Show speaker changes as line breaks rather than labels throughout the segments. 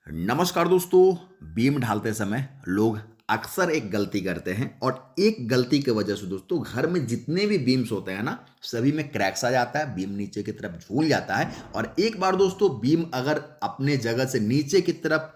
नमस्कार दोस्तों। बीम ढालते समय लोग अक्सर एक गलती करते हैं और एक गलती की वजह से दोस्तों घर में जितने भी बीम्स होते हैं ना सभी में क्रैक्स आ जाता है, बीम नीचे की तरफ झूल जाता है और एक बार दोस्तों बीम अगर अपने जगह से नीचे की तरफ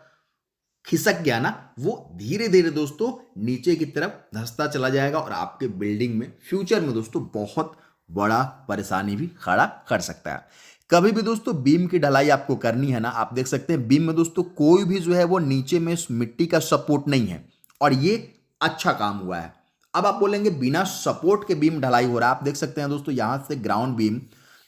खिसक गया ना वो धीरे धीरे दोस्तों नीचे की तरफ धंसता चला जाएगा और आपके बिल्डिंग में फ्यूचर में दोस्तों बहुत बड़ा परेशानी भी खड़ा कर सकता है। कभी भी दोस्तों बीम की ढलाई आपको करनी है ना, आप देख सकते हैं बीम में दोस्तों कोई भी जो है वो नीचे में मिट्टी का सपोर्ट नहीं है और ये अच्छा काम हुआ है। अब आप बोलेंगे बिना सपोर्ट के बीम ढलाई हो रहा है। आप देख सकते हैं दोस्तों यहां से ग्राउंड बीम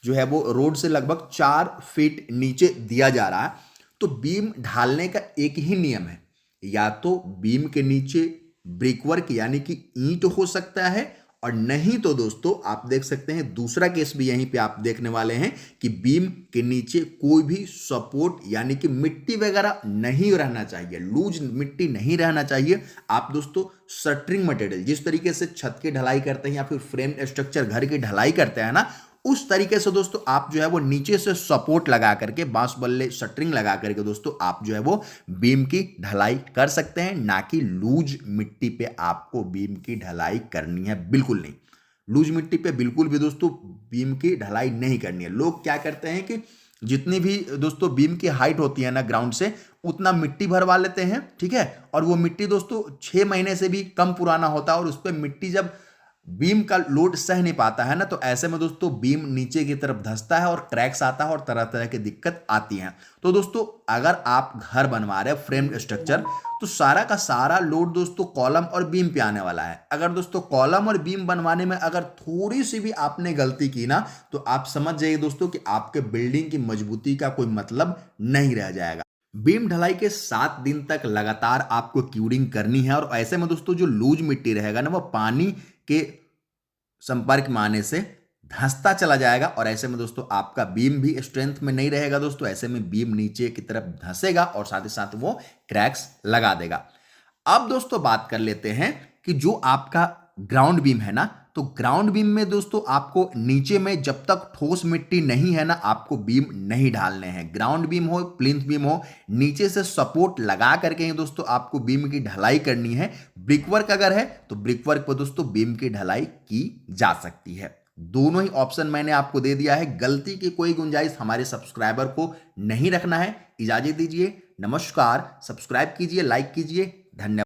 जो है वो रोड से लगभग 4 फीट नीचे दिया जा रहा है। तो बीम ढालने का एक ही नियम है, या तो बीम के नीचे ब्रिकवर्क यानी कि ईंट हो सकता है और नहीं तो दोस्तों आप देख सकते हैं दूसरा केस भी यहीं पे आप देखने वाले हैं कि बीम के नीचे कोई भी सपोर्ट यानी कि मिट्टी वगैरह नहीं रहना चाहिए, लूज मिट्टी नहीं रहना चाहिए। आप दोस्तों शटरिंग मटेरियल जिस तरीके से छत की ढलाई करते हैं या फिर फ्रेम स्ट्रक्चर घर की ढलाई करते हैं ना, उस तरीके से दोस्तों आप जो है वो नीचे से सपोर्ट लगा करके बांस बल्ले शटरिंग लगा करके दोस्तों आप जो है वो बीम की ढलाई कर सकते हैं, ना कि लूज मिट्टी पे आपको बीम की ढलाई करनी है। बिल्कुल नहीं, लूज मिट्टी पे बिल्कुल भी दोस्तों बीम की ढलाई नहीं करनी है। लोग क्या करते हैं कि जितनी भी दोस्तों बीम की हाइट होती है ना ग्राउंड से उतना मिट्टी भरवा लेते हैं, ठीक है, और वो मिट्टी दोस्तों 6 महीने से भी कम पुराना होता है और उस पर मिट्टी जब बीम का लोड सह नहीं पाता है ना, तो ऐसे में दोस्तों बीम नीचे की तरफ धंसता है और क्रैक्स आता है और तरह तरह की दिक्कत आती है। तो दोस्तों अगर आप घर बनवा रहे हैं फ्रेम स्ट्रक्चर तो सारा का सारा लोड दोस्तों कॉलम और बीम पे आने वाला है। अगर दोस्तों कॉलम और बीम बनवाने में अगर थोड़ी सी भी आपने गलती की ना तो आप समझ जाइए दोस्तों कि आपके बिल्डिंग की मजबूती का कोई मतलब नहीं रह जाएगा। बीम ढलाई के 7 दिन तक लगातार आपको क्यूरिंग करनी है और ऐसे में दोस्तों जो लूज मिट्टी रहेगा ना वो पानी के संपर्क में आने से धंसता चला जाएगा और ऐसे में दोस्तों आपका बीम भी स्ट्रेंथ में नहीं रहेगा। दोस्तों ऐसे में बीम नीचे की तरफ धंसेगा और साथ ही साथ वो क्रैक्स लगा देगा। अब दोस्तों बात कर लेते हैं कि जो आपका ग्राउंड बीम है ना, तो ग्राउंड बीम में दोस्तों आपको नीचे में जब तक ठोस मिट्टी नहीं है ना आपको बीम नहीं ढालने हैं। ग्राउंड बीम हो प्लिंथ बीम हो, नीचे से सपोर्ट लगा करके ही दोस्तों आपको बीम की ढलाई करनी है। ब्रिकवर्क अगर है तो ब्रिकवर्क पर दोस्तों बीम की ढलाई की जा सकती है। दोनों ही ऑप्शन मैंने आपको दे दिया है, गलती की कोई गुंजाइश हमारे सब्सक्राइबर को नहीं रखना है। इजाजत दीजिए, नमस्कार। सब्सक्राइब कीजिए, लाइक कीजिए, धन्यवाद।